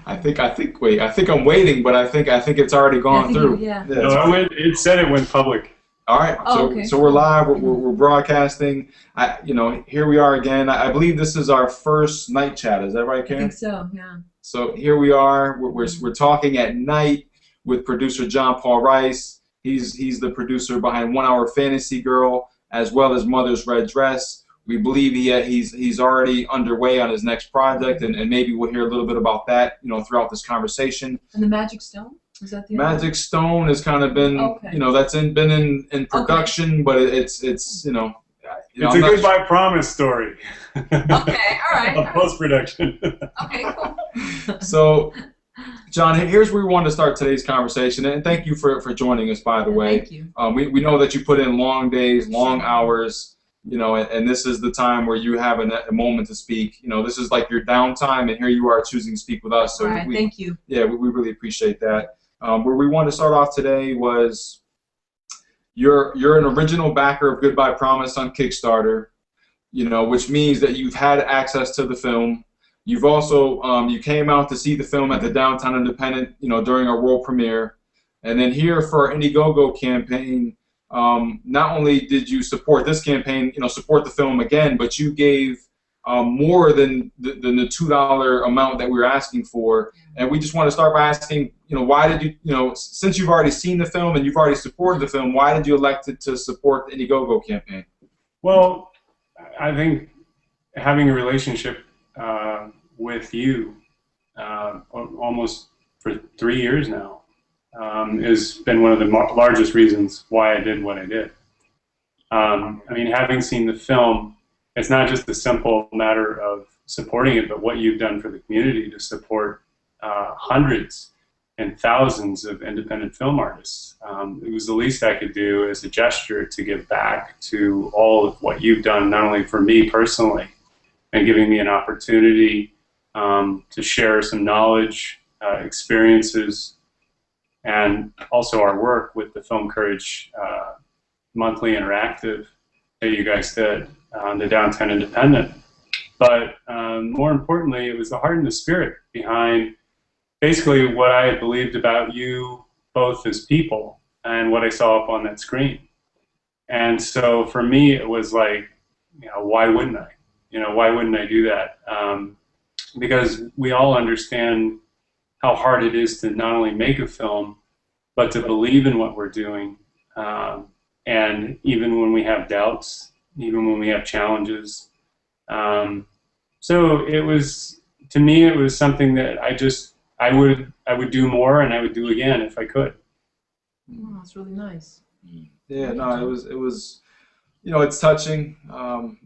Wait, I think I'm waiting, but I think it's already gone through. Yeah. No, it said it went public. All right, so we're live. We're broadcasting. Here we are again. I believe this is our first night chat. Is that right, Karen? I think so. Yeah. So here we are. We're talking at night with producer John Paul Rice. He's the producer behind 1 Hour Fantasy Girl as well as Mother's Red Dress. We believe he's already underway on his next project, and maybe we'll hear a little bit about that, throughout this conversation. And the Magic Stone? Is that the Magic Stone has kind of been, that's been in production, but it's it's a Goodbye Promise story. Okay, all right. Of post-production. Okay, cool. So, John, here's where we want to start today's conversation, and thank you for joining us, by the way. Thank you. We know that you put in long days, long hours, and this is the time where you have a moment to speak. This is like your downtime, and here you are choosing to speak with us. So all right, thank you. Yeah, we really appreciate that. Where we want to start off today was you're an original backer of Goodbye Promise on Kickstarter, which means that you've had access to the film. You've also you came out to see the film at the Downtown Independent, during our world premiere, and then here for our Indiegogo campaign. Not only did you support this campaign, support the film again, but you gave more than the $2 amount that we were asking for. And we just want to start by asking, why did you, since you've already seen the film and you've already supported the film, why did you elect to support the Indiegogo campaign? Well, I think having a relationship with you almost for 3 years now has been one of the largest reasons why I did what I did. Having seen the film, it's not just a simple matter of supporting it, but what you've done for the community to support hundreds and thousands of independent film artists. It was the least I could do as a gesture to give back to all of what you've done, not only for me personally, and giving me an opportunity to share some knowledge, experiences, and also our work with the Film Courage monthly interactive that you guys did on the Downtown Independent. But more importantly, it was the heart and the spirit behind basically what I had believed about you both as people and what I saw up on that screen. And so for me, it was like, why wouldn't I? Why wouldn't I do that? Because we all understand how hard it is to not only make a film, but to believe in what we're doing. And even when we have doubts, even when we have challenges. So it was, to me, it was something that I would do more, and I would do again if I could. Oh, that's really nice. Yeah, no, it was, it's touching, and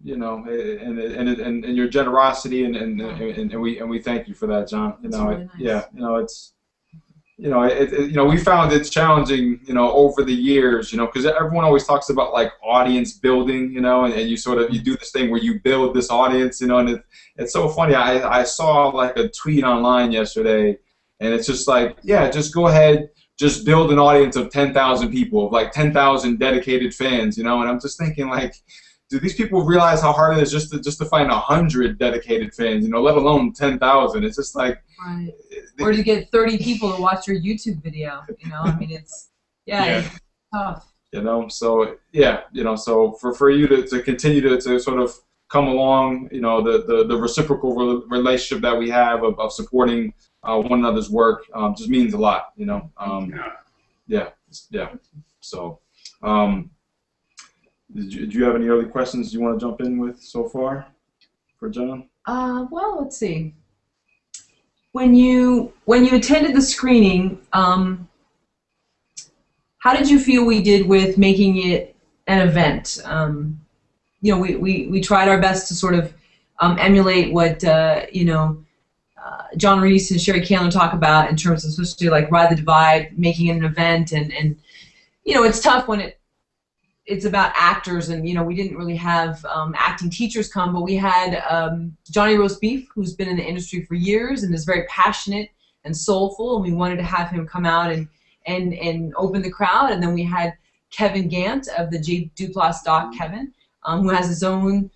your generosity, and we thank you for that, John. That's really nice. Yeah, it's. We found it challenging, over the years, because everyone always talks about like audience building, and you do this thing where you build this audience, and it's so funny. I saw like a tweet online yesterday, and it's just like, yeah, just go ahead, just build an audience of 10,000 people, of like 10,000 dedicated fans, and I'm just thinking like, do these people realize how hard it is just to find 100 dedicated fans, let alone 10,000? It's just like, right. Or to get 30 people to watch your YouTube video, it's tough. So yeah, so for you to continue to sort of come along, the reciprocal relationship that we have of supporting one another's work just means a lot, Yeah. So, did you have any early questions you want to jump in with so far for John? Well, let's see. When you attended the screening, how did you feel we did with making it an event? We tried our best to sort of emulate what John Reese and Sherry Candler talk about in terms of especially like Ride the Divide, making it an event, and it's tough when it's about actors, and we didn't really have acting teachers come, but we had Johnny Roast Beef, who's been in the industry for years and is very passionate and soulful, and we wanted to have him come out and open the crowd. And then we had Kevin Gant of the J. Duplass doc, Kevin, who has his own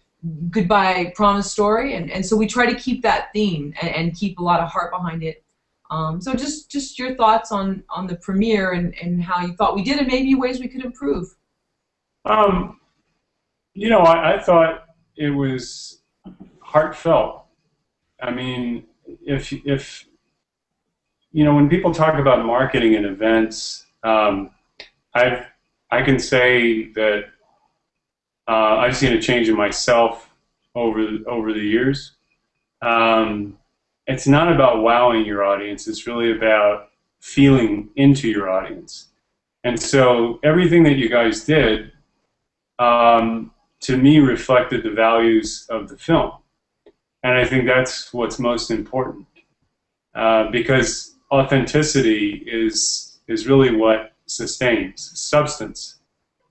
goodbye promise story, and so we try to keep that theme and keep a lot of heart behind it. So just your thoughts on the premiere and how you thought we did, and maybe ways we could improve. You know, I thought it was heartfelt. I mean, if you know, when people talk about marketing and events, I can say that I've seen a change in myself over the years. It's not about wowing your audience. It's really about feeling into your audience. And so everything that you guys did, to me, reflected the values of the film. And I think that's what's most important, because authenticity is really what sustains substance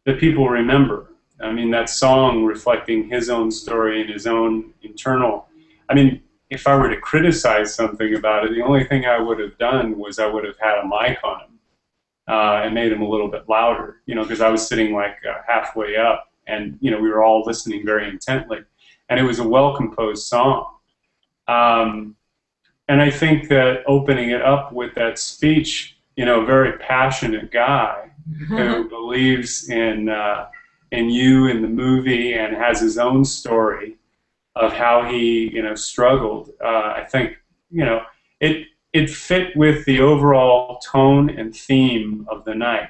that people remember. I mean, that song reflecting his own story and his own internal. I mean, if I were to criticize something about it, the only thing I would have done was I would have had a mic on him and made him a little bit louder, you know, because I was sitting like halfway up, and you know, we were all listening very intently, and it was a well-composed song. And I think that opening it up with that speech, you know, a very passionate guy who believes in you in the movie and has his own story of how he, you know, struggled. I think, you know, it fit with the overall tone and theme of the night,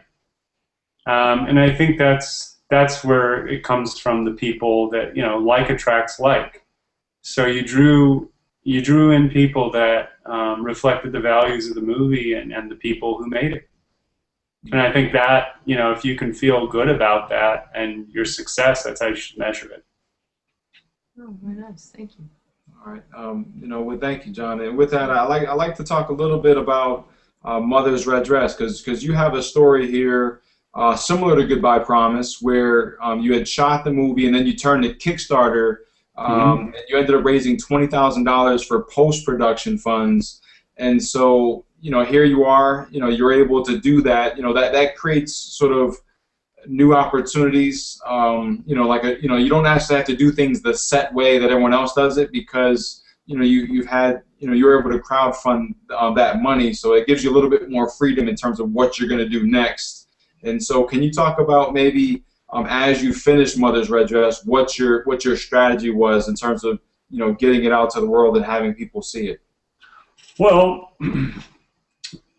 and I think that's where it comes from. The people that, you know, like attracts like. So you drew in people that reflected the values of the movie and the people who made it. And I think that, you know, if you can feel good about that and your success, that's how you should measure it. Oh, very nice. Thank you. All right. You know, well, thank you, John. And with that, I like to talk a little bit about Mother's Red Dress, because you have a story here similar to Goodbye Promise, where you had shot the movie and then you turned to Kickstarter. And you ended up raising $20,000 for post-production funds, and so, you know, here you are, you know, you're able to do that. You know, that creates sort of new opportunities. You know, like you know, you don't actually have to do things the set way that everyone else does it, because you know, you've had, you know, you're able to crowdfund that money, so it gives you a little bit more freedom in terms of what you're going to do next. And so, can you talk about maybe as you finished Mother's Red Dress, what your strategy was in terms of, you know, getting it out to the world and having people see it? Well,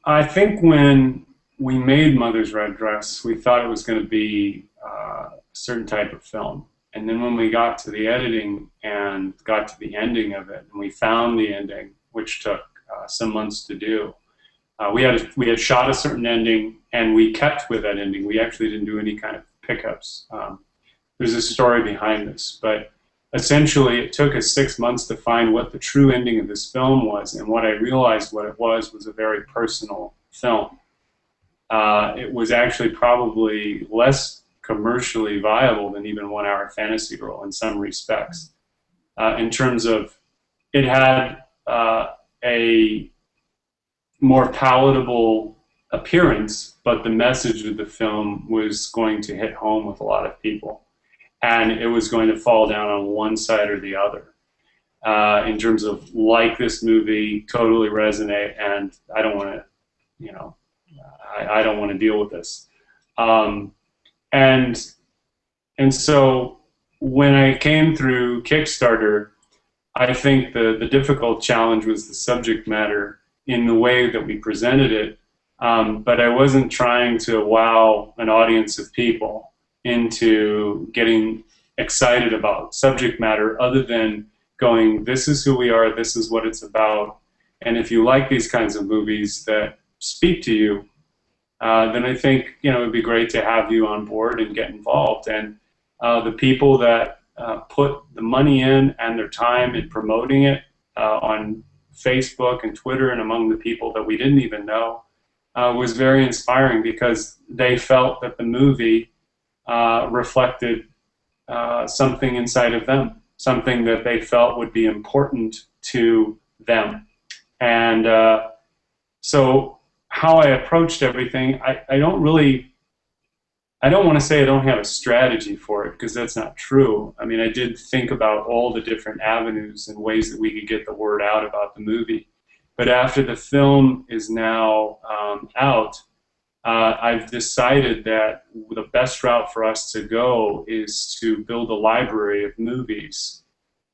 I think when we made Mother's Red Dress, we thought it was going to be a certain type of film. And then when we got to the editing and got to the ending of it, and we found the ending, which took some months to do, we had shot a certain ending, and we kept with that ending. We actually didn't do any kind of pickups. There's a story behind this, but essentially it took us 6 months to find what the true ending of this film was, and what I realized what it was a very personal film. It was actually probably less commercially viable than even 1 Hour Fantasy Girl in some respects, in terms of it had a more palatable appearance, but the message of the film was going to hit home with a lot of people, and it was going to fall down on one side or the other, in terms of, like this movie, totally resonate, and I don't want to, you know, I don't want to deal with this, and so when I came through Kickstarter, I think the difficult challenge was the subject matter in the way that we presented it. But I wasn't trying to wow an audience of people into getting excited about subject matter, other than going, this is who we are, this is what it's about, and if you like these kinds of movies that speak to you, then I think, you know, it'd be great to have you on board and get involved. And the people that put the money in and their time in promoting it on Facebook and Twitter, and among the people that we didn't even know, was very inspiring, because they felt that the movie reflected something inside of them, something that they felt would be important to them. And so how I approached everything, I I don't want to say I don't have a strategy for it, because that's not true. I mean, I did think about all the different avenues and ways that we could get the word out about the movie. But after the film is now out, I've decided that the best route for us to go is to build a library of movies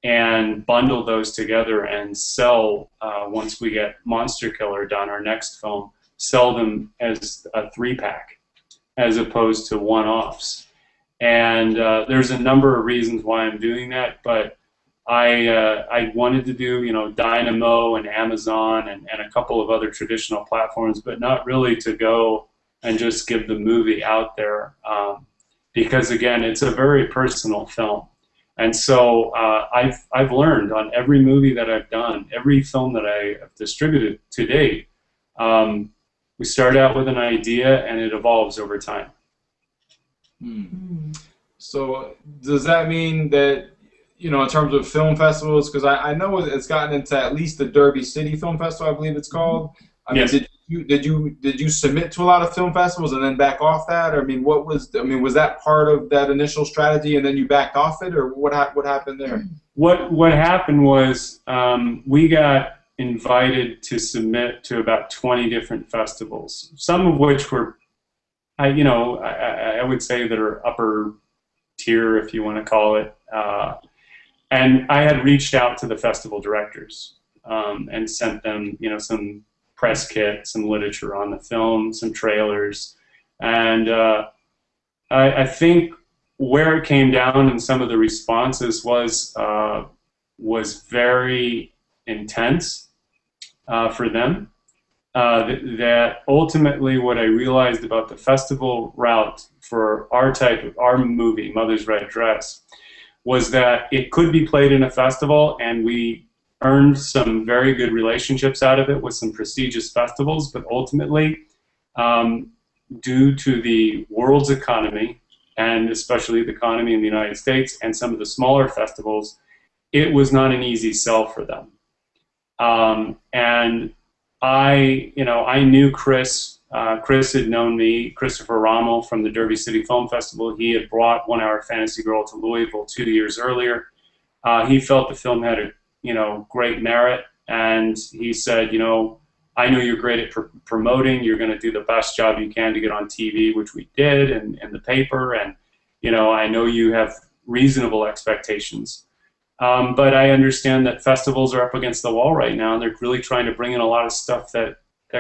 and bundle those together and sell, once we get Monster Killer done, our next film, sell them as a 3-pack as opposed to one-offs. And there's a number of reasons why I'm doing that, but I wanted to do, you know, Dynamo and Amazon and a couple of other traditional platforms, but not really to go and just give the movie out there, because again, it's a very personal film. And so I've learned on every movie that I've done, every film that I have distributed to date, we start out with an idea and it evolves over time. So does that mean that, you know, in terms of film festivals, because I know it's gotten into at least the Derby City Film Festival, I believe it's called. I mean, Yes. did you submit to a lot of film festivals and then back off that? Or was that part of that initial strategy and then you backed off it, or what happened there? What happened was we got invited to submit to about 20 different festivals, some of which were, I would say that are upper tier, if you want to call it. And I had reached out to the festival directors and sent them, you know, some press kit, some literature on the film, some trailers, and I think where it came down in some of the responses was very intense for them. That ultimately, what I realized about the festival route for our movie, Mother's Red Dress, was that it could be played in a festival, and we earned some very good relationships out of it with some prestigious festivals, but ultimately, due to the world's economy, and especially the economy in the United States and some of the smaller festivals, it was not an easy sell for them. And I knew Chris. Chris had known me, Christopher Rommel from the Derby City Film Festival. He had brought 1 Hour Fantasy Girl to Louisville 2 years earlier. He felt the film had a great merit, and he said, I know you're great at promoting. You're going to do the best job you can to get on TV, which we did, and the paper, and I know you have reasonable expectations. But I understand that festivals are up against the wall right now, and they're really trying to bring in a lot of stuff that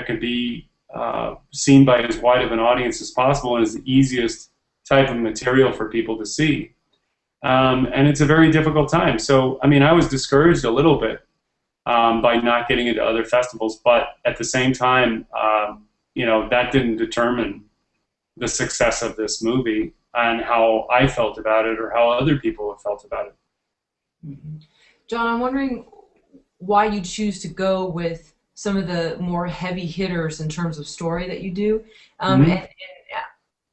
can be seen by as wide of an audience as possible and is the easiest type of material for people to see. And it's a very difficult time. So, I mean, I was discouraged a little bit by not getting into other festivals, but at the same time, that didn't determine the success of this movie and how I felt about it or how other people have felt about it. John, I'm wondering why you choose to go with some of the more heavy hitters in terms of story that you do. And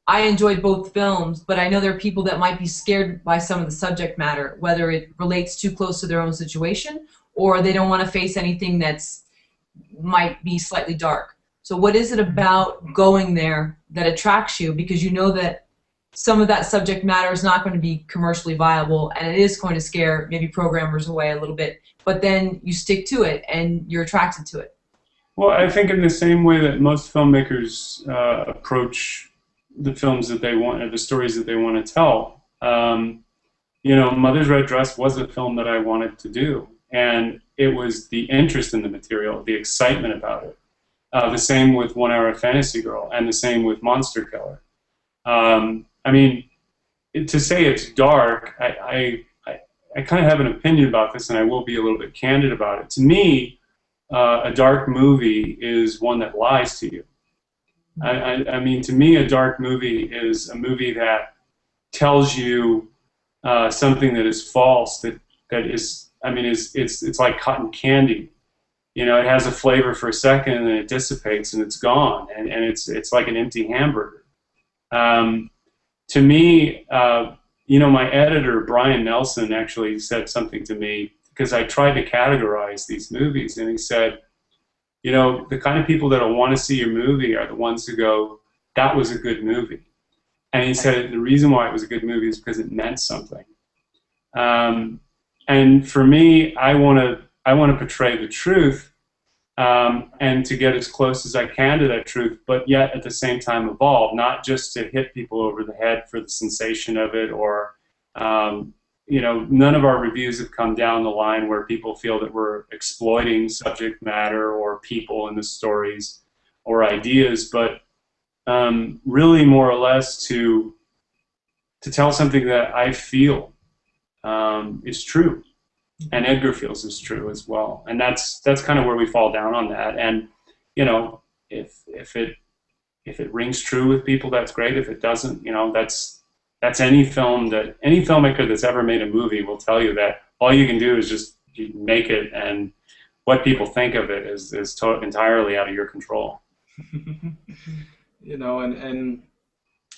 I enjoyed both films, but I know there are people that might be scared by some of the subject matter, whether it relates too close to their own situation or they don't want to face anything that's might be slightly dark. So what is it about going there that attracts you? Because you know that some of that subject matter is not going to be commercially viable, and it is going to scare maybe programmers away a little bit, but then you stick to it and you're attracted to it. Well, I think in the same way that most filmmakers approach the films that they want, or the stories that they want to tell. Mother's Red Dress was a film that I wanted to do, and it was the interest in the material, the excitement about it. The same with 1 Hour Fantasy Girl, and the same with Monster Killer. I mean, to say it's dark, I kind of have an opinion about this, and I will be a little bit candid about it. To me, a dark movie is one that lies to you. I mean, to me, a dark movie is a movie that tells you something that is false. That is, I mean, it's like cotton candy. It has a flavor for a second, and then it dissipates, and it's gone, and it's like an empty hamburger. To me, my editor Brian Nelson actually said something to me because I tried to categorize these movies, and he said, the kind of people that will want to see your movie are the ones who go, that was a good movie. And he said the reason why it was a good movie is because it meant something. And for me, I want to portray the truth, and to get as close as I can to that truth, but yet at the same time evolve, not just to hit people over the head for the sensation of it, or none of our reviews have come down the line where people feel that we're exploiting subject matter or people in the stories or ideas, but really more or less to tell something that I feel is true, and Edgar feels is true as well, and that's kind of where we fall down on that. And if it rings true with people, that's great. If it doesn't, that's any filmmaker that's ever made a movie will tell you that all you can do is just make it, and what people think of it is entirely out of your control. And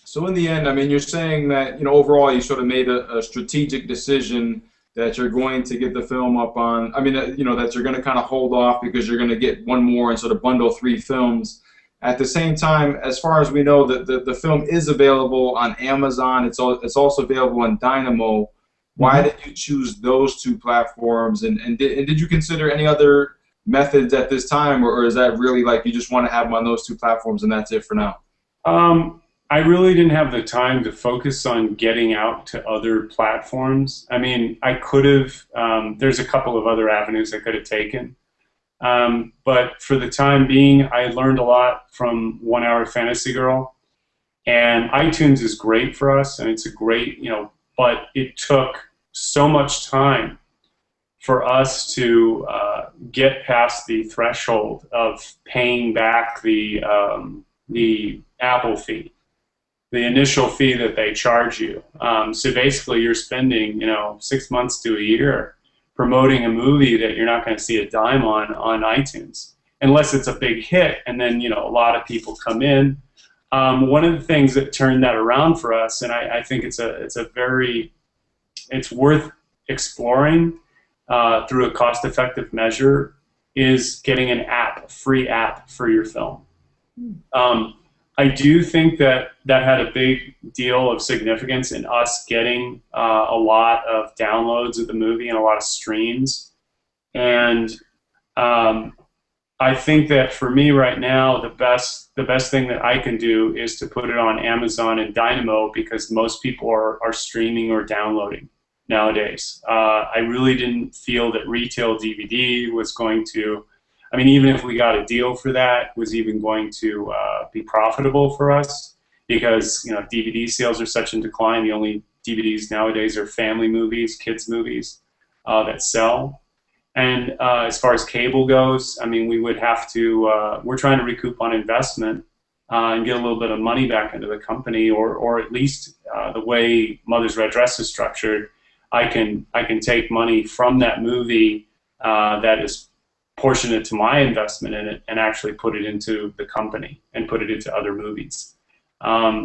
so in the end, I mean, you're saying that, overall you sort of made a strategic decision that you're going to get the film up on, that you're going to kind of hold off because you're going to get one more and sort of bundle 3 films. At the same time, as far as we know, the film is available on Amazon. It's also available on Dynamo. Why did you choose those 2 platforms? And did you consider any other methods at this time, or is that really like you just want to have them on those 2 platforms and that's it for now? I really didn't have the time to focus on getting out to other platforms. I mean, I could have, there's a couple of other avenues I could have taken. But for the time being, I learned a lot from 1 Hour Fantasy Girl. And iTunes is great for us, and it's a great, but it took so much time for us to get past the threshold of paying back the Apple fee, the initial fee that they charge you. So basically, you're spending 6 months to a year promoting a movie that you're not going to see a dime on iTunes, unless it's a big hit, and then a lot of people come in. One of the things that turned that around for us, and I think it's worth exploring through a cost-effective measure, is getting an app, a free app for your film. I do think that had a big deal of significance in us getting a lot of downloads of the movie and a lot of streams. And I think that for me right now, the best thing that I can do is to put it on Amazon and Dynamo, because most people are streaming or downloading nowadays. I really didn't feel that retail DVD was going to, even if we got a deal for that, was even going to be profitable for us, because DVD sales are such in decline. The only DVDs nowadays are family movies, kids movies that sell. And as far as cable goes, we would have to, we're trying to recoup on investment and get a little bit of money back into the company, or at least the way Mother's Red Dress is structured, I can take money from that movie that is portionate to my investment in it and actually put it into the company and put it into other movies.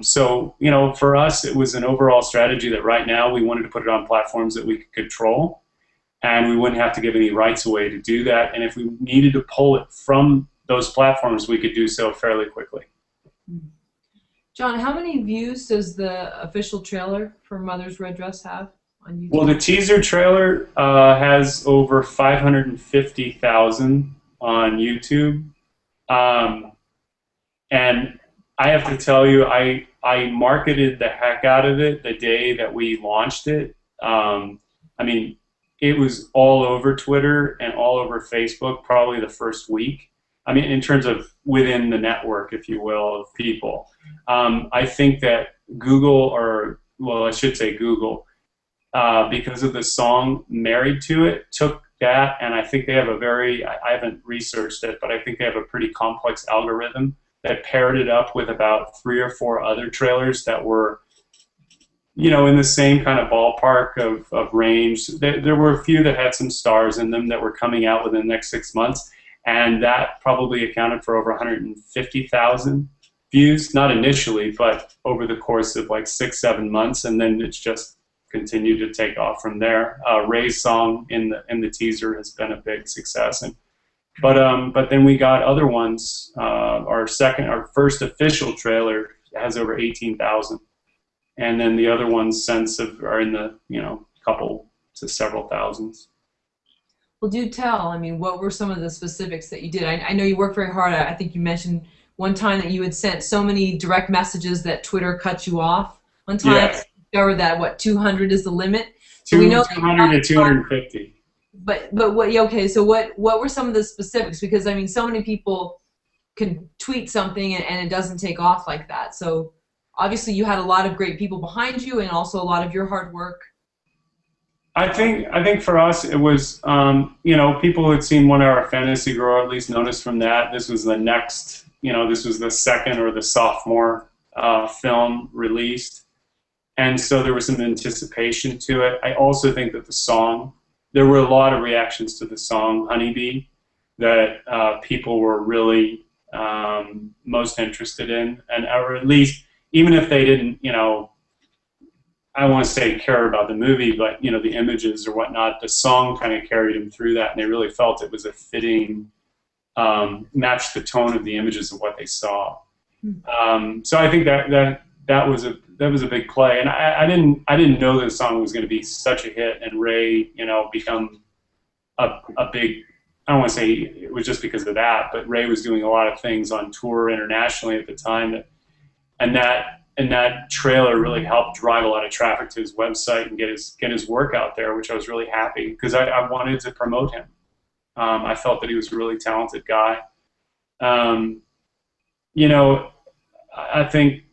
So, for us, it was an overall strategy that right now we wanted to put it on platforms that we could control, and we wouldn't have to give any rights away to do that. And if we needed to pull it from those platforms, we could do so fairly quickly. John, how many views does the official trailer for Mother's Red Dress have on YouTube? Well, the teaser trailer has over 550,000 on YouTube. And I have to tell you, I marketed the heck out of it the day that we launched it. It was all over Twitter and all over Facebook probably the first week. In terms of within the network, if you will, of people. I think that Google, because of the song Married to It, took that, and I think they have I haven't researched it, but I think they have a pretty complex algorithm that paired it up with about 3 or 4 other trailers that were, in the same kind of ballpark of range. There were a few that had some stars in them that were coming out within the next 6 months, and that probably accounted for over 150,000 views, not initially, but over the course of like 6-7 months, and then it's just continued to take off from there. Ray's song in the teaser has been a big success, but then we got other ones. Our first official trailer has over 18,000 and then the other ones since are in the couple to several thousands. Well, do tell. I mean, what were some of the specifics that you did? I know you worked very hard. I think you mentioned one time that you had sent so many direct messages that Twitter cut you off. One time, Yeah. discovered that 200 is the limit. So we know 200 to 250. But what? Yeah, okay. So what were some of the specifics? Because I mean, so many people can tweet something and it doesn't take off like that. So obviously, you had a lot of great people behind you, and also a lot of your hard work. I think for us it was people who had seen 1 Hour Fantasy Girl at least noticed from that this was the next this was the second or the sophomore film released, and so there was some anticipation to it. I also think that the song, there were a lot of reactions to the song Honeybee that people were really most interested in, and or at least even if they didn't I want to say care about the movie, but the images or whatnot, the song kind of carried them through that, and they really felt it was a fitting, matched the tone of the images of what they saw. So I think that was a big play, and I didn't know the song was going to be such a hit, and Ray become a big. I don't want to say it was just because of that, but Ray was doing a lot of things on tour internationally at the time, and that trailer really helped drive a lot of traffic to his website and get his work out there, which I was really happy because I wanted to promote him. I felt that he was a really talented guy. I think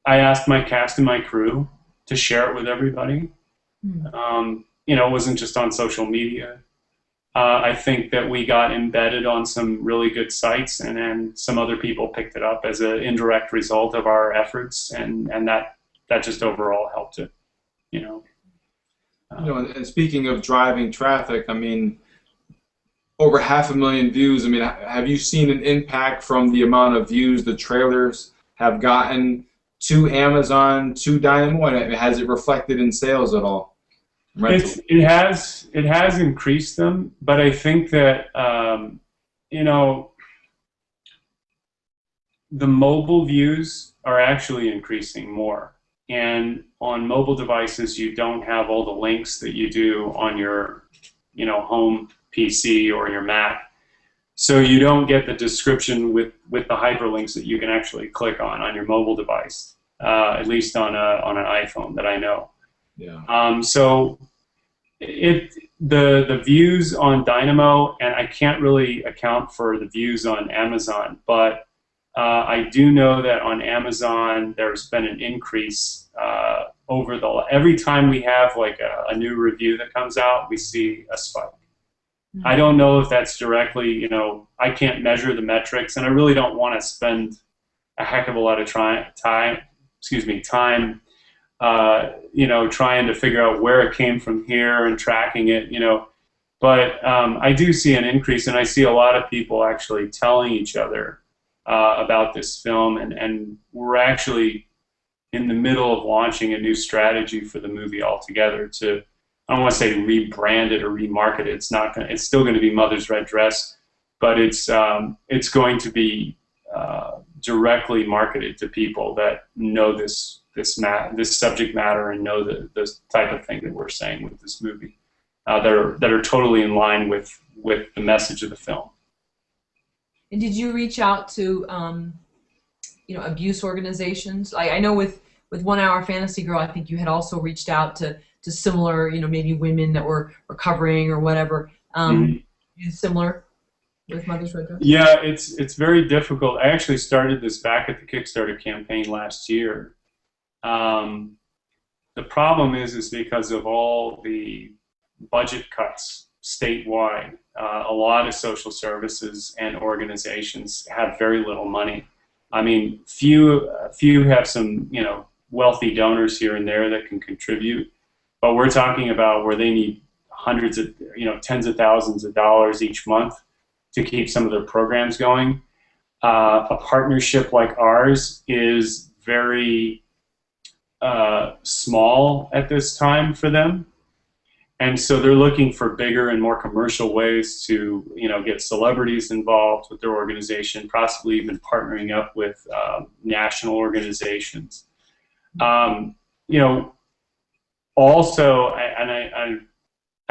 I asked my cast and my crew to share it with everybody. It wasn't just on social media. I think that we got embedded on some really good sites, and then some other people picked it up as an indirect result of our efforts, and that just overall helped it. And speaking of driving traffic, I mean, over 500,000 views. I mean, have you seen an impact from the amount of views the trailers have gotten to Amazon, to Dynamo, and has it reflected in sales at all? It has increased them, but I think that the mobile views are actually increasing more, and on mobile devices you don't have all the links that you do on your home PC or your Mac, so you don't get the description with the hyperlinks that you can actually click on your mobile device, at least on an iPhone that I know. Yeah. So the views on Dynamo, and I can't really account for the views on Amazon, but I do know that on Amazon there's been an increase every time we have like a new review that comes out, we see a spike. I don't know if that's directly, I can't measure the metrics, and I really don't want to spend a heck of a lot of time trying to figure out where it came from here and tracking it, But I do see an increase, and I see a lot of people actually telling each other about this film, and we're actually in the middle of launching a new strategy for the movie altogether to, I don't want to say rebrand it or remarket it. It's still going to be Mother's Red Dress, but it's going to be directly marketed to people that know this subject matter and know the type of thing that we're saying with this movie, that are totally in line with the message of the film. And did you reach out to abuse organizations? I know with 1 Hour Fantasy Girl, I think you had also reached out to similar, maybe women that were recovering or whatever. Similar with Mother's Red Dress? Yeah, it's very difficult. I actually started this back at the Kickstarter campaign last year. The problem is because of all the budget cuts statewide, a lot of social services and organizations have very little money. I mean, few have some, wealthy donors here and there that can contribute, but we're talking about where they need hundreds of, tens of thousands of dollars each month to keep some of their programs going. A partnership like ours is very small at this time for them, and so they're looking for bigger and more commercial ways to get celebrities involved with their organization, possibly even partnering up with national organizations. you know, also, I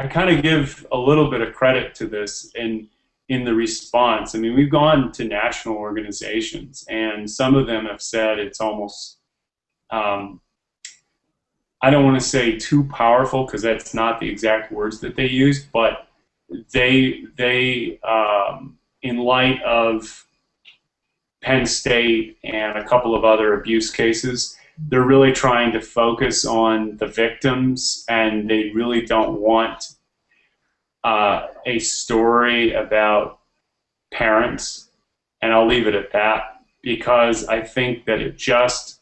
kind of give a little bit of credit to this in the response. I mean, we've gone to national organizations, and some of them have said it's almost, I don't want to say too powerful, because that's not the exact words that they used, but they in light of Penn State and a couple of other abuse cases, they're really trying to focus on the victims, and they really don't want a story about parents. And I'll leave it at that, because I think that it just,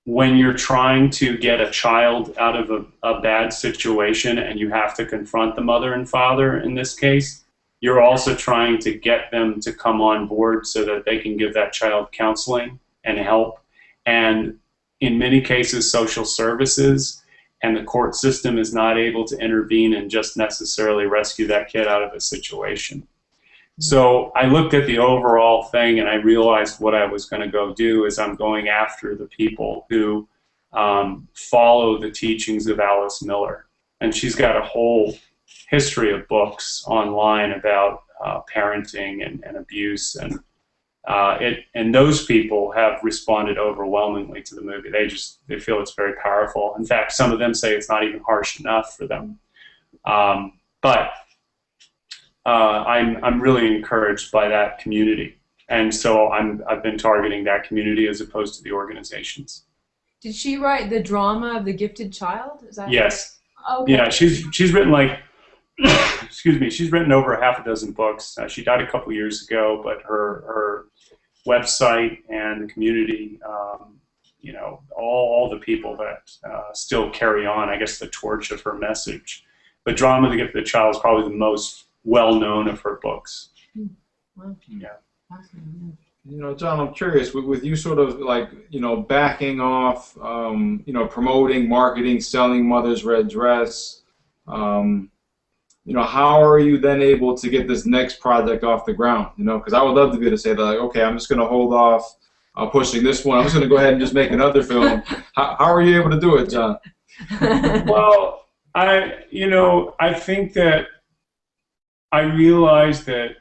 when you're trying to get a child out of a bad situation and you have to confront the mother and father in this case, you're also trying to get them to come on board so that they can give that child counseling and help. And in many cases, social services and the court system is not able to intervene and just necessarily rescue that kid out of a situation. So I looked at the overall thing, and I realized what I was going to go do is I'm going after the people who follow the teachings of Alice Miller. And she's got a whole history of books online about parenting and abuse, and those people have responded overwhelmingly to the movie. They feel it's very powerful. In fact, some of them say it's not even harsh enough for them. But I'm really encouraged by that community, and so I've been targeting that community as opposed to the organizations. Did she write the drama of The Gifted Child? Is that Yes. right? Okay. Yeah, she's written like excuse me, she's written over half a dozen books. She died a couple years ago, but her website and the community, you know, all the people that still carry on, I guess, the torch of her message. The drama of The Gifted Child is probably the most well-known of her books. Well, Yeah. You know, John, I'm curious, with you sort of like, you know, backing off, you know, promoting, marketing, selling Mother's Red Dress, you know, how are you then able to get this next project off the ground? You know, because I would love to be able to say that, like, okay, I'm just going to hold off pushing this one. I'm just going to go ahead and just make another film. How are you able to do it, John? Well, I think that I realized that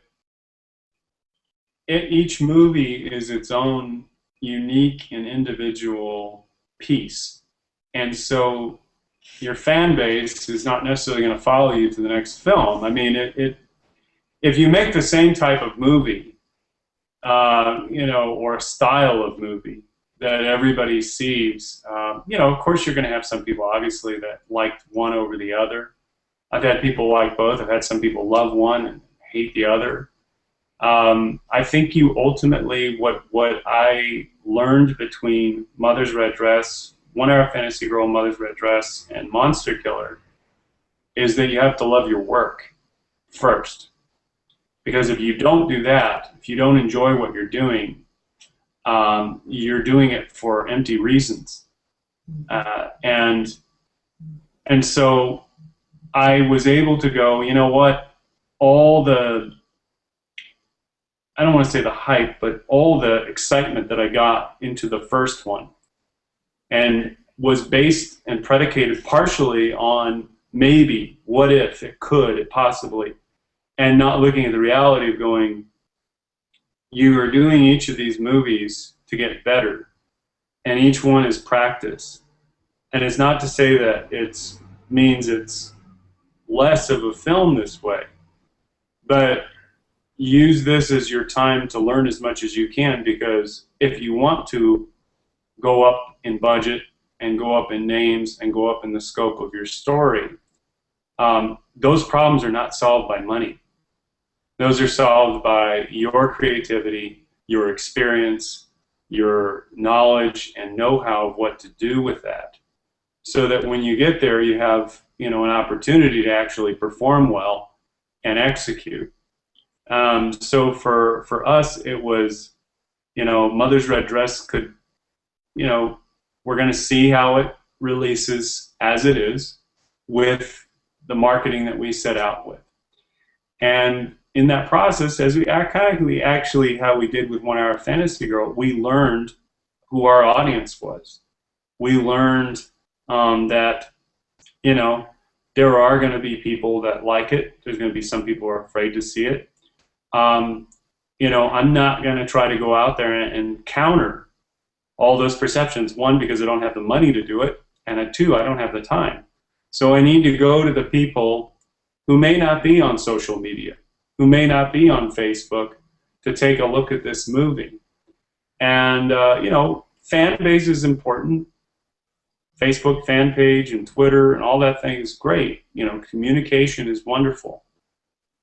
each movie is its own unique and individual piece. And so your fan base is not necessarily going to follow you to the next film. I mean, if you make the same type of movie, you know, or a style of movie that everybody sees, you know, of course you're going to have some people, obviously, that liked one over the other. I've had people like both. I've had some people love one and hate the other. I think you ultimately, what I learned between Mother's Red Dress, 1 Hour Fantasy Girl, Mother's Red Dress, and Monster Killer, is that you have to love your work first. Because if you don't do that, if you don't enjoy what you're doing it for empty reasons. And so I was able to go, you know what, all the, I don't want to say the hype, but all the excitement that I got into the first one, and was based and predicated partially on maybe, what if, it could, it possibly, and not looking at the reality of going, you are doing each of these movies to get better, and each one is practice. And it's not to say that it means it's less of a film this way, but use this as your time to learn as much as you can, because if you want to go up in budget and go up in names and go up in the scope of your story, those problems are not solved by money. Those are solved by your creativity, your experience, your knowledge and know-how of what to do with that, so that when you get there, you have, you know, an opportunity to actually perform well and execute. So for us, it was, you know, Mother's Red Dress could, you know, we're going to see how it releases as it is with the marketing that we set out with. And in that process, as we actually, how we did with 1 Hour Fantasy Girl, we learned who our audience was. We learned that, you know, there are going to be people that like it. There's going to be some people who are afraid to see it. You know, I'm not going to try to go out there and counter all those perceptions. One, because I don't have the money to do it, and two, I don't have the time. So I need to go to the people who may not be on social media, who may not be on Facebook, to take a look at this movie. And, you know, fan base is important. Facebook fan page and Twitter and all that thing is great. You know, communication is wonderful.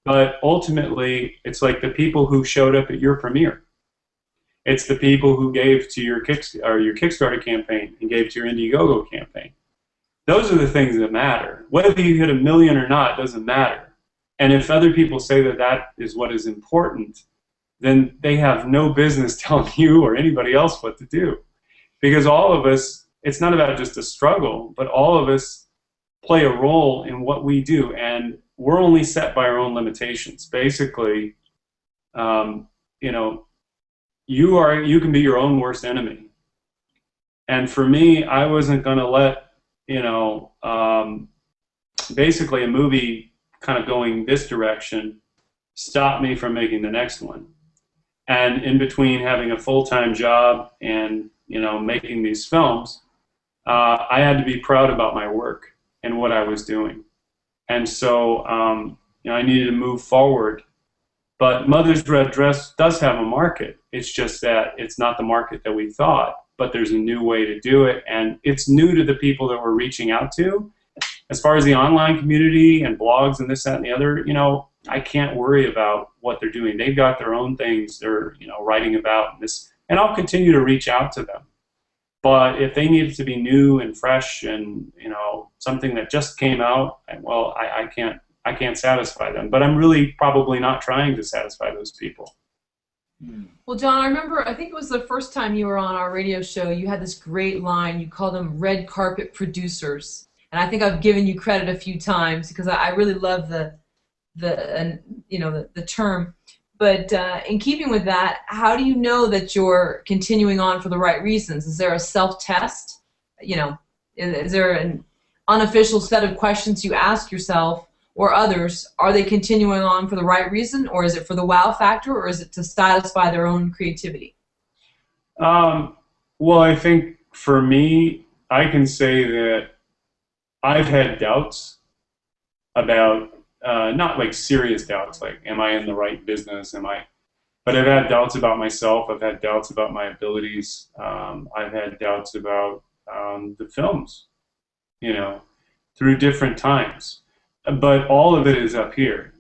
But ultimately, it's like the people who showed up at your premiere. It's the people who gave to your Kickstarter campaign and gave to your Indiegogo campaign. Those are the things that matter. Whether you hit 1 million or not doesn't matter. And if other people say that that is what is important, then they have no business telling you or anybody else what to do. Because all of us, it's not about just a struggle, but all of us play a role in what we do, and we're only set by our own limitations. Basically, you know, you can be your own worst enemy. And for me, I wasn't going to let, you know, basically a movie kind of going this direction stop me from making the next one. And in between having a full-time job and, you know, making these films, I had to be proud about my work and what I was doing. And so, you know, I needed to move forward. But Mother's Red Dress does have a market. It's just that it's not the market that we thought, but there's a new way to do it, and it's new to the people that we're reaching out to. As far as the online community and blogs and this, that, and the other, you know, I can't worry about what they're doing. They've got their own things they're, you know, writing about this, and I'll continue to reach out to them. But if they need it to be new and fresh and, you know, something that just came out, well, I can't satisfy them. But I'm really probably not trying to satisfy those people. Well, John, I remember, I think it was the first time you were on our radio show, you had this great line. You called them red carpet producers. And I think I've given you credit a few times because I really love the term. But in keeping with that, how do you know that you're continuing on for the right reasons? Is there a self-test? You know, is there an unofficial set of questions you ask yourself or others? Are they continuing on for the right reason, or is it for the wow factor, or is it to satisfy their own creativity? Well, I think for me, I can say that I've had doubts about, not like serious doubts, like am I in the right business, but I've had doubts about myself, I've had doubts about my abilities, I've had doubts about the films, you know, through different times. But all of it is up here.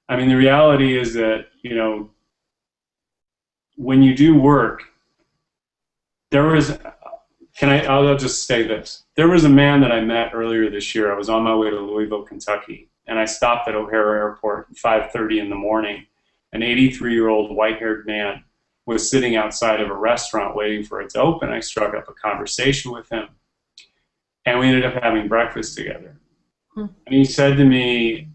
I mean, the reality is that, you know, when you do work, I'll just say this. There was a man that I met earlier this year. I was on my way to Louisville, Kentucky, and I stopped at O'Hare Airport at 5:30 in the morning. An 83-year-old white-haired man was sitting outside of a restaurant waiting for it to open. I struck up a conversation with him, and we ended up having breakfast together. And he said to me,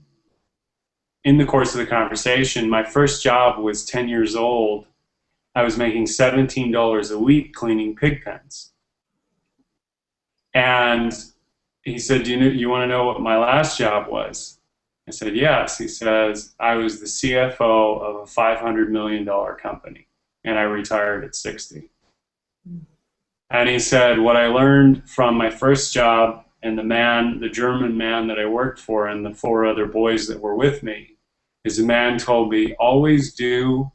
in the course of the conversation, my first job was 10 years old. I was making $17 a week cleaning pig pens. And he said, you want to know what my last job was? I said, yes. He says, I was the CFO of a $500 million company, and I retired at 60. And he said, what I learned from my first job and the German man that I worked for and the 4 other boys that were with me, is the man told me, always do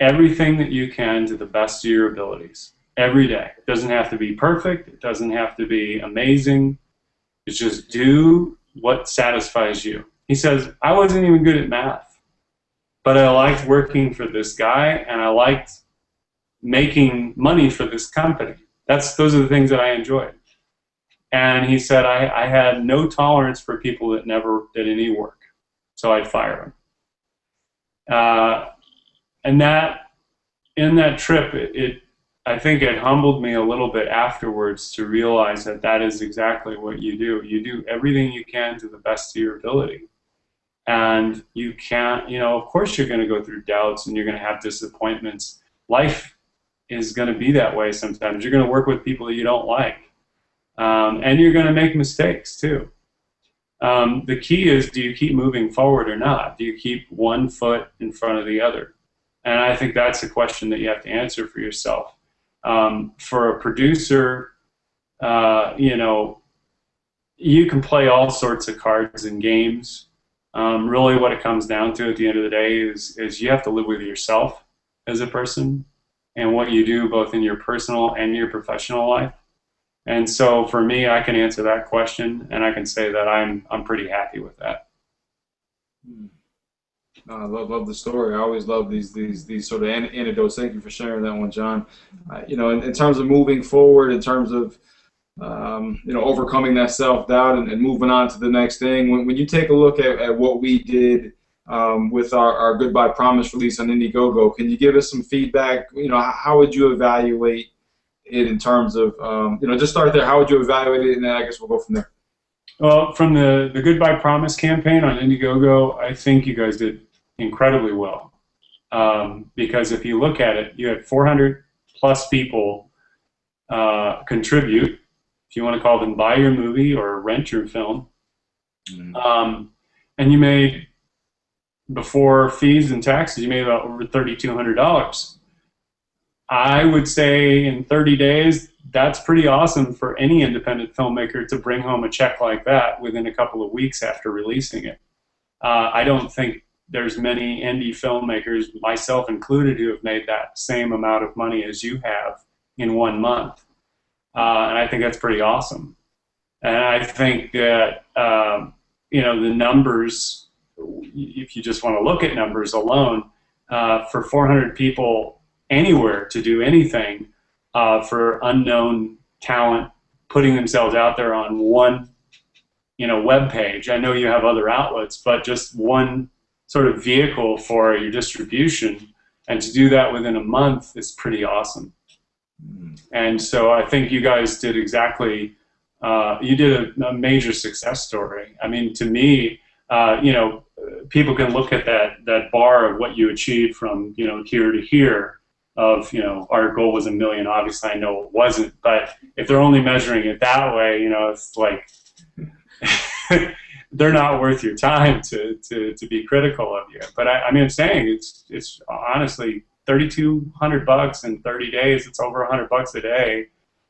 everything that you can to the best of your abilities. Every day. It doesn't have to be perfect. It doesn't have to be amazing. It's just do what satisfies you. He says, I wasn't even good at math, but I liked working for this guy, and I liked making money for this company. Those are the things that I enjoyed. And he said, I had no tolerance for people that never did any work, so I'd fire them. And that, in that trip, I think it humbled me a little bit afterwards to realize that that is exactly what you do. You do everything you can to the best of your ability. And you can't, you know, of course you're going to go through doubts and you're going to have disappointments. Life is going to be that way sometimes. You're going to work with people that you don't like. And you're going to make mistakes too. The key is, do you keep moving forward or not? Do you keep one foot in front of the other? And I think that's a question that you have to answer for yourself. For a producer, you know, you can play all sorts of cards and games. Really what it comes down to at the end of the day is you have to live with yourself as a person and what you do both in your personal and your professional life. And so for me, I can answer that question, and I can say that I'm pretty happy with that. I love the story. I always love these sort of anecdotes. Thank you for sharing that one, John. You know, in terms of moving forward, in terms of you know, overcoming that self-doubt and moving on to the next thing. When you take a look at what we did with our Goodbye Promise release on Indiegogo, can you give us some feedback? You know, how would you evaluate it in terms of, you know, just start there. How would you evaluate it, and then I guess we'll go from there. Well, from the Goodbye Promise campaign on Indiegogo, I think you guys did incredibly well. Because if you look at it, you had 400 plus people contribute, if you want to call them buy your movie or rent your film. And you made, before fees and taxes, you made about over $3,200. I would say in 30 days, that's pretty awesome for any independent filmmaker to bring home a check like that within a couple of weeks after releasing it. I don't think there's many indie filmmakers, myself included, who have made that same amount of money as you have in 1 month. And I think that's pretty awesome. And I think that, you know, the numbers, if you just want to look at numbers alone, for 400 people anywhere to do anything, for unknown talent putting themselves out there on one, you know, web page. I know you have other outlets, but just one sort of vehicle for your distribution, and to do that within a month is pretty awesome. And so I think you guys did exactly, you did a major success story. I mean, to me, you know, people can look at that bar of what you achieved from, you know, here to here, of, you know, our goal was 1 million. Obviously, I know it wasn't, but if they're only measuring it that way, you know, it's like they're not worth your time to be critical of you. But I mean, I'm saying it's honestly $3,200 in 30 days. It's over $100 a day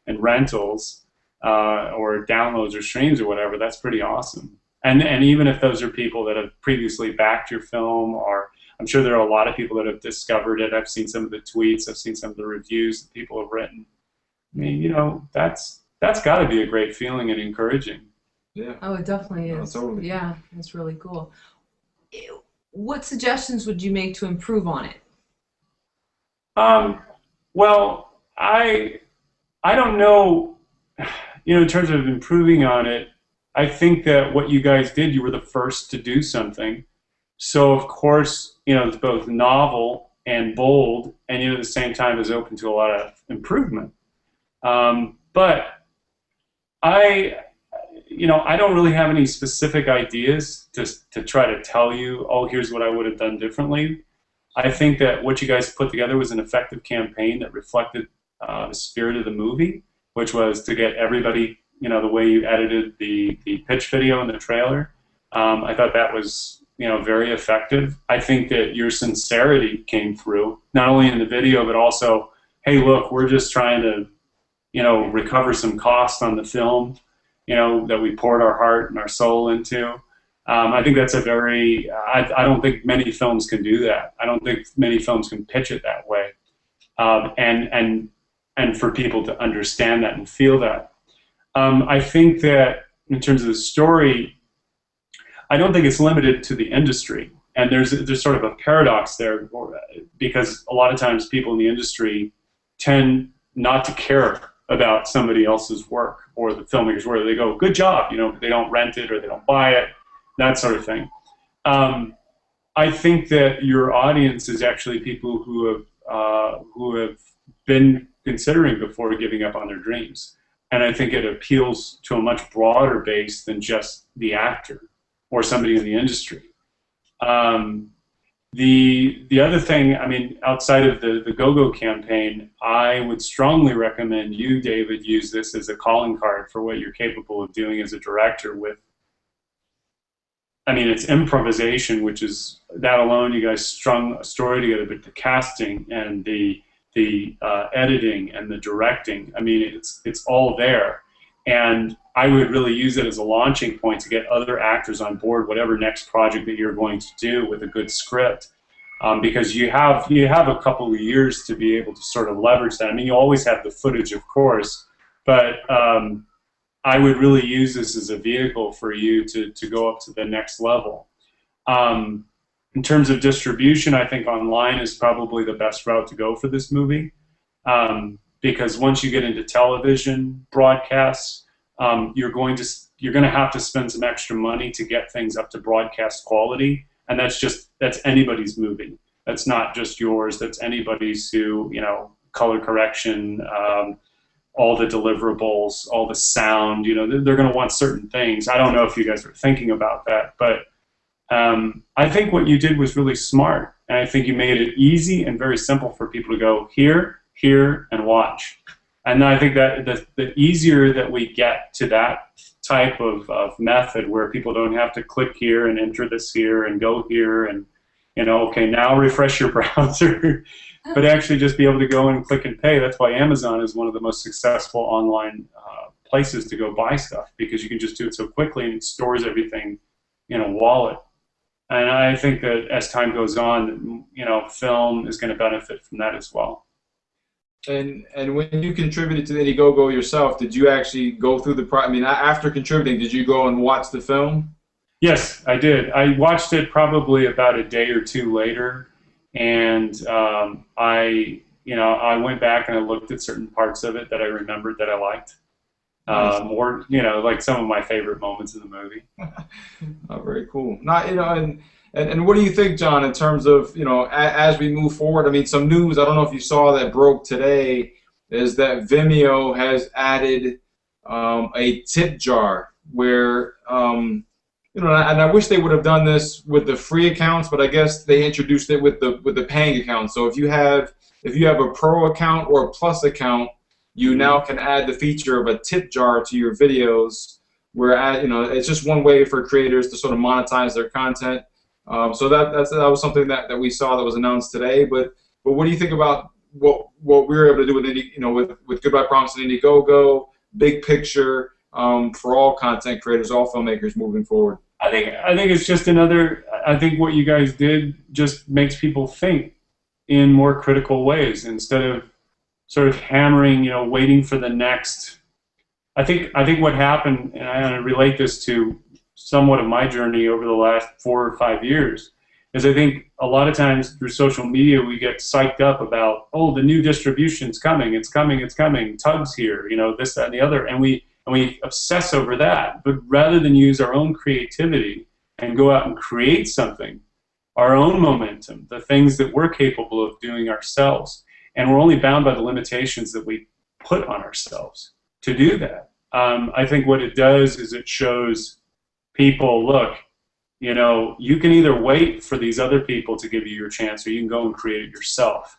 in rentals or downloads or streams or whatever. That's pretty awesome. And even if those are people that have previously backed your film, or I'm sure there are a lot of people that have discovered it. I've seen some of the tweets. I've seen some of the reviews that people have written. I mean, you know, that's got to be a great feeling and encouraging. Yeah. Oh, it definitely is. Totally. Yeah, that's really cool. What suggestions would you make to improve on it? Well, I don't know, you know, in terms of improving on it, I think that what you guys did, you were the first to do something. So, of course, you know, it's both novel and bold, and yet at the same time is open to a lot of improvement. But you know, I don't really have any specific ideas to try to tell you, oh, here's what I would have done differently. I think that what you guys put together was an effective campaign that reflected the spirit of the movie, which was to get everybody, you know, the way you edited the pitch video and the trailer. I thought that was, you know, very effective. I think that your sincerity came through, not only in the video, but also, hey, look, we're just trying to, you know, recover some cost on the film, you know, that we poured our heart and our soul into. I think that's a very, I don't think many films can do that. I don't think many films can pitch it that way. And for people to understand that and feel that. I think that in terms of the story, I don't think it's limited to the industry. And there's sort of a paradox there, because a lot of times people in the industry tend not to care about somebody else's work or the filmmaker's work. They go, good job, you know, but they don't rent it or they don't buy it, that sort of thing. I think that your audience is actually people who have been considering before giving up on their dreams. And I think it appeals to a much broader base than just the actor or somebody in the industry. The other thing, I mean, outside of the Go-Go campaign, I would strongly recommend you, David, use this as a calling card for what you're capable of doing as a director with, I mean, it's improvisation, which is, that alone, you guys strung a story together, but the casting and the editing and the directing, I mean, it's all there. And I would really use it as a launching point to get other actors on board, whatever next project that you're going to do with a good script, because you have a couple of years to be able to sort of leverage that. I mean, you always have the footage, of course, but I would really use this as a vehicle for you to go up to the next level. In terms of distribution, I think online is probably the best route to go for this movie. Because once you get into television broadcasts, you're going to have to spend some extra money to get things up to broadcast quality, and that's anybody's movie. That's not just yours. That's anybody's who, you know, color correction, all the deliverables, all the sound. You know, they're going to want certain things. I don't know if you guys are thinking about that, but I think what you did was really smart, and I think you made it easy and very simple for people to go here, and watch. And I think that the easier that we get to that type of method where people don't have to click here and enter this here and go here and, you know, okay, now refresh your browser, but actually just be able to go and click and pay. That's why Amazon is one of the most successful online places to go buy stuff, because you can just do it so quickly and it stores everything in a wallet. And I think that as time goes on, you know, film is going to benefit from that as well. And when you contributed to Indiegogo yourself, did you actually go through the I mean, after contributing, did you go and watch the film? Yes, I did. I watched it probably about a day or two later, and I went back and I looked at certain parts of it that I remembered that I liked. Nice. More, you know, like some of my favorite moments in the movie. Oh, very cool. Not, you know, and what do you think, John, in terms of, you know, as we move forward? I mean, some news, I don't know if you saw that broke today, is that Vimeo has added a tip jar where, you know, and I wish they would have done this with the free accounts, but I guess they introduced it with the paying accounts. So if you have a pro account or a plus account, you now can add the feature of a tip jar to your videos, where, you know, it's just one way for creators to sort of monetize their content. So that was something that we saw that was announced today. But what do you think about what we were able to do with with Goodbye Promise and Indiegogo, big picture, for all content creators, all filmmakers moving forward? I think it's just another. I think what you guys did just makes people think in more critical ways instead of sort of hammering, you know, waiting for the next. I think what happened, and I relate this to somewhat of my journey over the last 4 or 5 years, is I think a lot of times through social media we get psyched up about, oh, the new distribution's coming, it's coming, Tug's here, you know, this, that, and the other, and we obsess over that. But rather than use our own creativity and go out and create something, our own momentum, the things that we're capable of doing ourselves, and we're only bound by the limitations that we put on ourselves to do that. I think what it does is it shows people, look, you know, you can either wait for these other people to give you your chance, or you can go and create it yourself.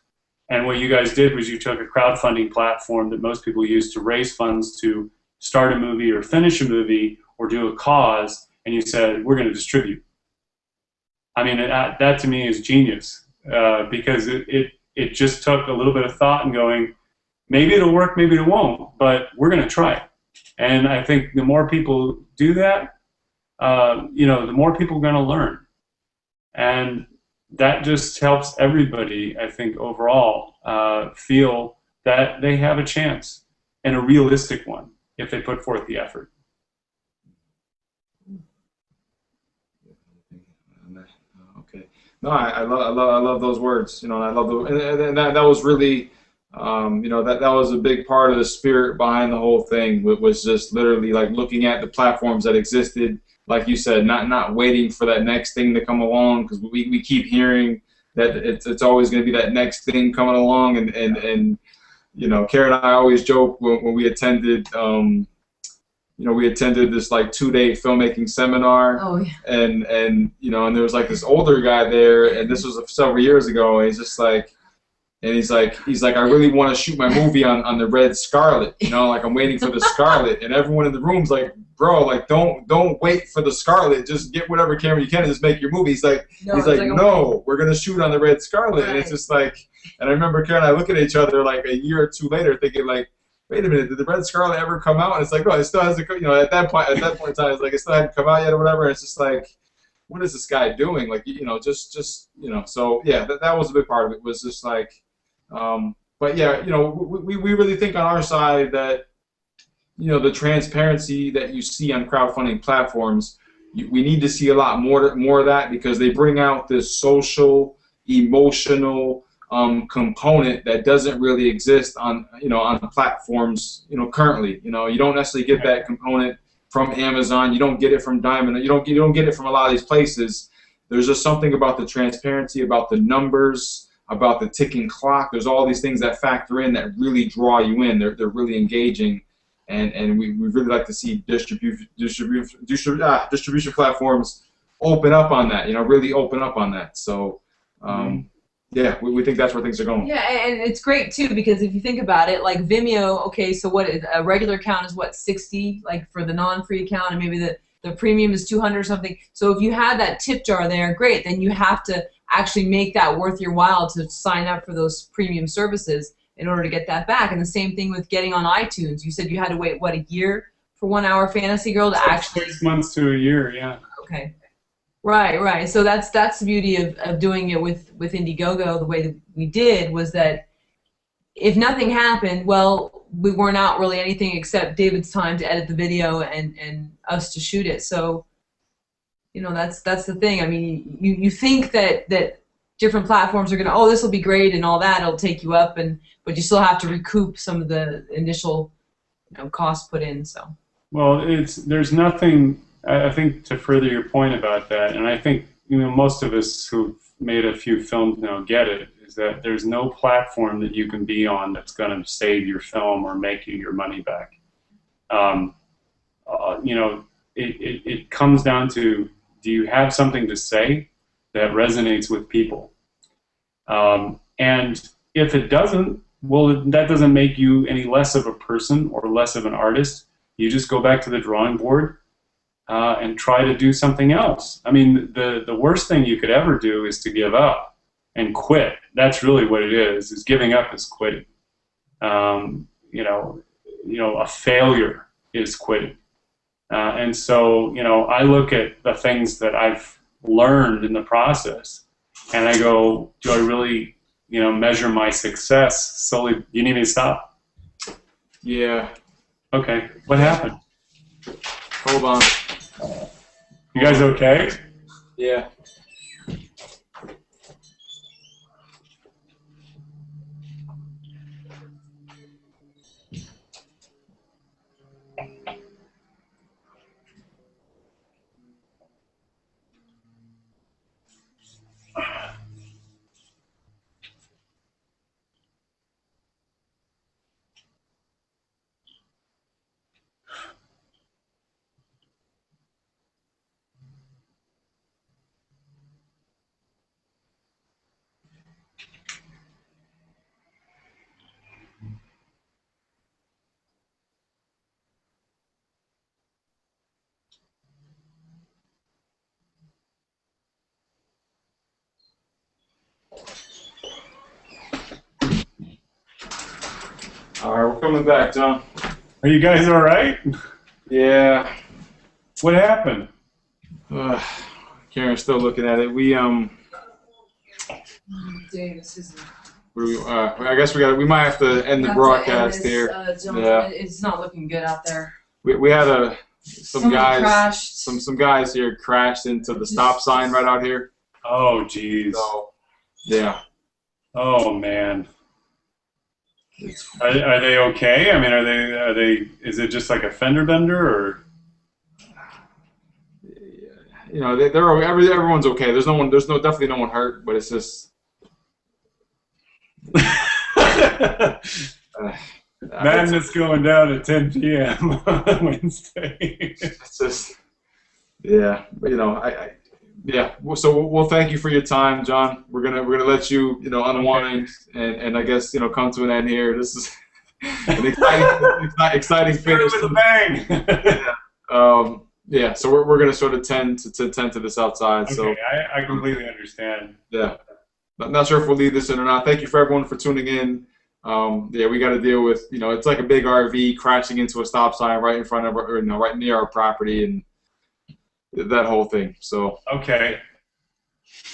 And what you guys did was you took a crowdfunding platform that most people use to raise funds to start a movie or finish a movie or do a cause, and you said, we're going to distribute. I mean, that to me is genius, because it just took a little bit of thought and going, maybe it'll work, maybe it won't, but we're going to try it. And I think the more people do that, you know, the more people are going to learn. And that just helps everybody, I think, overall feel that they have a chance, and a realistic one, if they put forth the effort. Okay. No, I love those words. You know, I love and that was really, you know, that was a big part of the spirit behind the whole thing. Was just literally like looking at the platforms that existed, like you said, not waiting for that next thing to come along, because we keep hearing that it's always going to be that next thing coming along, and you know, Karen and I always joke when we attended we attended this like 2-day filmmaking seminar. Oh yeah. And there was like this older guy there, and this was several years ago, and he's like, I really want to shoot my movie on the Red Scarlet, like I'm waiting for the Scarlet, and everyone in the room's like, bro, like don't wait for the Scarlet, just get whatever camera you can and just make your movie. He's like, no, we're gonna shoot on the Red Scarlet, right. And it's just like, and I remember Karen and I looking at each other like a year or two later, thinking like, wait a minute, did the Red Scarlet ever come out? And it's like, oh, it still hasn't, at that point in time, it's like it still hadn't come out yet or whatever. And it's just like, what is this guy doing? Like, so yeah, that was a big part of it. Was just like. But yeah, we really think on our side that, the transparency that you see on crowdfunding platforms, we need to see a lot more of that, because they bring out this social, emotional component that doesn't really exist on platforms currently. You don't necessarily get that component from Amazon. You don't get it from Diamond. You don't get it from a lot of these places. There's just something about the transparency, about the numbers, about the ticking clock. There's all these things that factor in that really draw you in. They're really engaging, and we really like to see distribution platforms open up on that. Really open up on that. So yeah, we think that's where things are going. Yeah, and it's great too, because if you think about it, like Vimeo, okay, so what a regular account is what, 60, like for the non-free account, and maybe the premium is 200 or something. So if you had that tip jar there, great. Then you have to actually make that worth your while to sign up for those premium services in order to get that back. And the same thing with getting on iTunes. You said you had to wait, what, a year for 1 Hour Fantasy Girl to actually... 6 months to a year, yeah. Okay. Right. So that's the beauty of doing it with Indiegogo the way that we did, was that if nothing happened, well, we weren't out really anything except David's time to edit the video and us to shoot it. So, that's the thing. I mean, you think that different platforms are going to, oh, this will be great and all that, it'll take you up, but you still have to recoup some of the initial costs put in. So. Well, there's nothing, I think, to further your point about that, and I think most of us who've made a few films now get it, is that there's no platform that you can be on that's going to save your film or make you your money back. It comes down to, do you have something to say that resonates with people? And if it doesn't, well, that doesn't make you any less of a person or less of an artist. You just go back to the drawing board and try to do something else. I mean, the worst thing you could ever do is to give up and quit. That's really what it is giving up is quitting. A failure is quitting. And so, I look at the things that I've learned in the process, and I go, do I really, measure my success solely? You need me to stop? Yeah. Okay. What happened? Hold on. You guys okay? Yeah. All right, we're coming back, John. Are you guys all right? Yeah. What happened? Karen's still looking at it. We This isn't. I guess we might have to end the broadcast here. John, yeah. It's not looking good out there. We had some guys crashed. some guys here crashed into the stop sign right out here. Oh, jeez. So, yeah. Oh man. Are they okay? I mean, are they? Is it just like a fender bender, or? Everyone's okay. There's definitely no one hurt, but it's just. Madness going down at 10 p.m. on Wednesday. It's just, yeah, yeah. So we'll thank you for your time, John. We're gonna let you unwind and I guess come to an end here. This is an exciting finish. With a bang. Yeah. So we're gonna sort of tend to this outside. Okay, So I completely understand. yeah, not sure if we'll leave this in or not. Thank you for everyone for tuning in. Yeah, we got to deal with it's like a big RV crashing into a stop sign right in front of right near our property and that whole thing. So okay,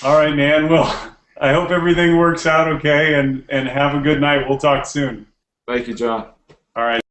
all right, man. Well, I hope everything works out okay, and have a good night. We'll talk soon. thank you, John. All right.